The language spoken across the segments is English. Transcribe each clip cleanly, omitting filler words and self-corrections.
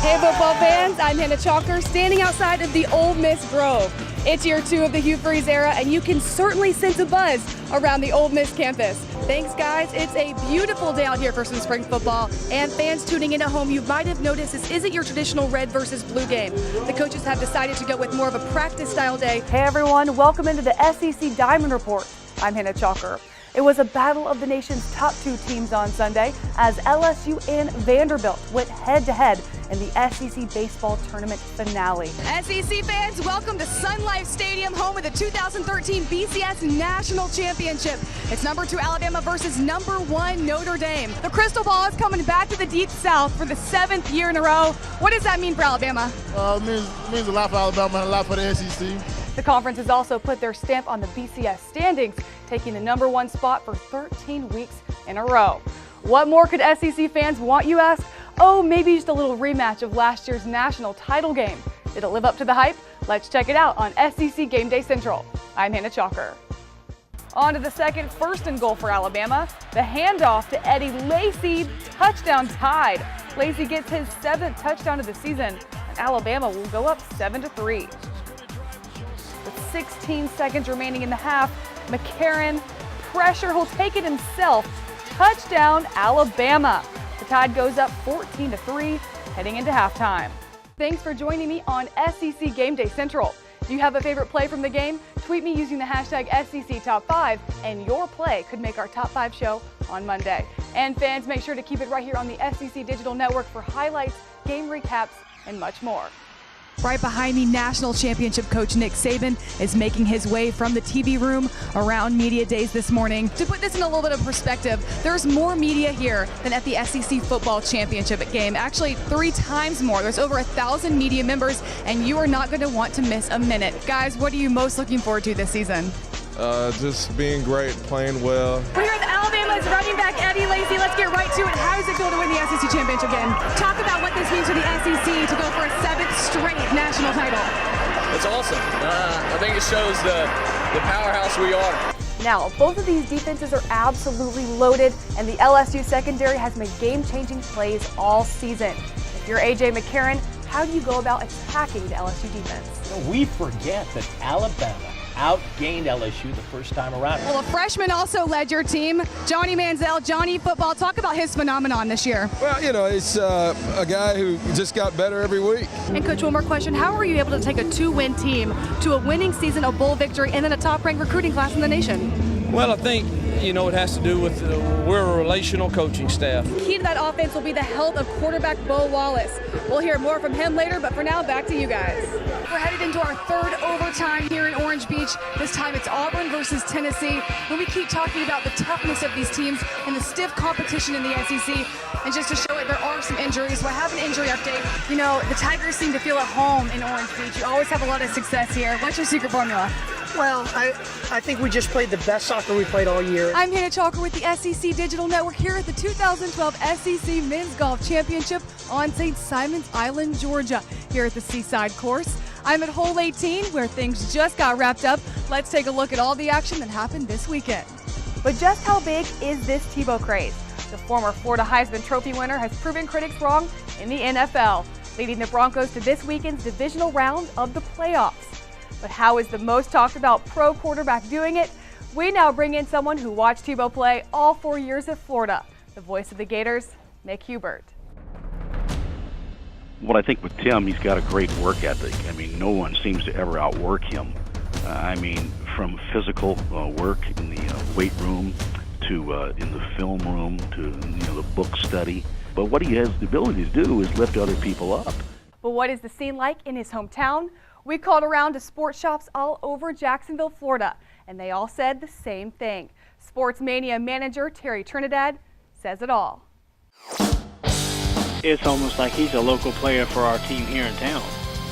Hey football fans, I'm Hannah Chalker, standing outside of the Ole Miss Grove. It's year 2 of the Hugh Freeze era, and you can certainly sense a buzz around the Ole Miss campus. Thanks guys, it's a beautiful day out here for some spring football, and fans tuning in at home, you might have noticed this isn't your traditional red versus blue game. The coaches have decided to go with more of a practice style day. Hey everyone, welcome into the SEC Diamond Report. I'm Hannah Chalker. It was a battle of the nation's top 2 teams on Sunday as LSU and Vanderbilt went head-to-head in the SEC baseball tournament finale. SEC fans, welcome to Sun Life Stadium, home of the 2013 BCS National Championship. It's number 2 Alabama versus number 1 Notre Dame. The Crystal Ball is coming back to the Deep South for the 7th year in a row. What does that mean for Alabama? It means a lot for Alabama and a lot for the SEC. The conference has also put their stamp on the BCS standings, taking the number 1 spot for 13 weeks in a row. What more could SEC fans want, you ask? Oh, maybe just a little rematch of last year's national title game. Did it live up to the hype? Let's check it out on SEC Game Day Central. I'm Hannah Chalker. On to the second, first and goal for Alabama. The handoff to Eddie Lacy, touchdown tied. Lacy gets his 7th touchdown of the season, and Alabama will go up 7-3. With 16 seconds remaining in the half, McCarron, pressure, he'll take it himself. Touchdown, Alabama. The Tide goes up 14-3, heading into halftime. Thanks for joining me on SEC Game Day Central. Do you have a favorite play from the game? Tweet me using the hashtag SEC Top 5, and your play could make our Top 5 show on Monday. And fans, make sure to keep it right here on the SEC Digital Network for highlights, game recaps, and much more. Right behind me, National Championship coach Nick Saban is making his way from the TV room around media days this morning. To put this in a little bit of perspective, there's more media here than at the SEC Football Championship game. Actually, 3 times more. There's over 1,000 media members, and you are not going to want to miss a minute. Guys, what are you most looking forward to this season? Just being great, playing well. We're here with Alabama's running back Eddie Lacy. Let's get right to it. How does it feel to win the SEC Championship game? Talk about what this means for the SEC to go for a 7th straight national title. It's awesome. I think it shows the powerhouse we are. Now, both of these defenses are absolutely loaded, and the LSU secondary has made game-changing plays all season. If you're A.J. McCarron, how do you go about attacking the LSU defense? We forget that Alabama outgained LSU the first time around. Well, a freshman also led your team, Johnny Manziel. Johnny Football, talk about his phenomenon this year. Well, it's a guy who just got better every week. And Coach, one more question. How were you able to take a 2-win team to a winning season, a bowl victory, and then a top-ranked recruiting class in the nation? Well, I think, it has to do with we're a relational coaching staff. Key to that offense will be the health of quarterback Bo Wallace. We'll hear more from him later, but for now, back to you guys. We're headed into our 3rd overtime here in Orange Beach. This time it's Auburn versus Tennessee. When we keep talking about the toughness of these teams and the stiff competition in the SEC, and just to show it, there are some injuries. So I have an injury update. The Tigers seem to feel at home in Orange Beach. You always have a lot of success here. What's your secret formula? Well, I think we just played the best soccer we played all year. I'm Hannah Chalker with the SEC Digital Network here at the 2012 SEC Men's Golf Championship on St. Simon's Island, Georgia, here at the Seaside Course. I'm at hole 18 where things just got wrapped up. Let's take a look at all the action that happened this weekend. But just how big is this Tebow craze? The former Florida Heisman Trophy winner has proven critics wrong in the NFL, leading the Broncos to this weekend's divisional round of the playoffs. But how is the most talked about pro quarterback doing it? We now bring in someone who watched Tebow play all 4 years at Florida, the voice of the Gators, Nick Hubert. What I think with Tim, he's got a great work ethic. No one seems to ever outwork him. From physical work in the weight room to in the film room to the book study. But what he has the ability to do is lift other people up. But what is the scene like in his hometown? We called around to sports shops all over Jacksonville, Florida, and they all said the same thing. Sports Mania manager Terry Trinidad says it all. It's almost like he's a local player for our team here in town.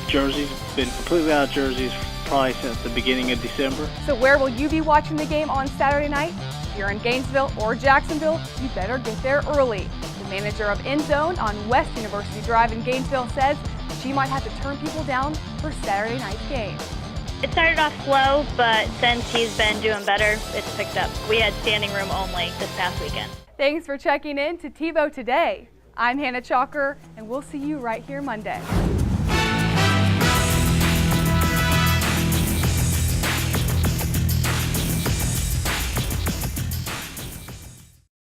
Jersey's been completely out of jerseys probably since the beginning of December. So where will you be watching the game on Saturday night? If you're in Gainesville or Jacksonville, you better get there early. The manager of End Zone on West University Drive in Gainesville says she might have to turn people down for Saturday night's game. It started off slow, but since he's been doing better, it's picked up. We had standing room only this past weekend. Thanks for checking in to TiVo Today. I'm Hannah Chalker, and we'll see you right here Monday.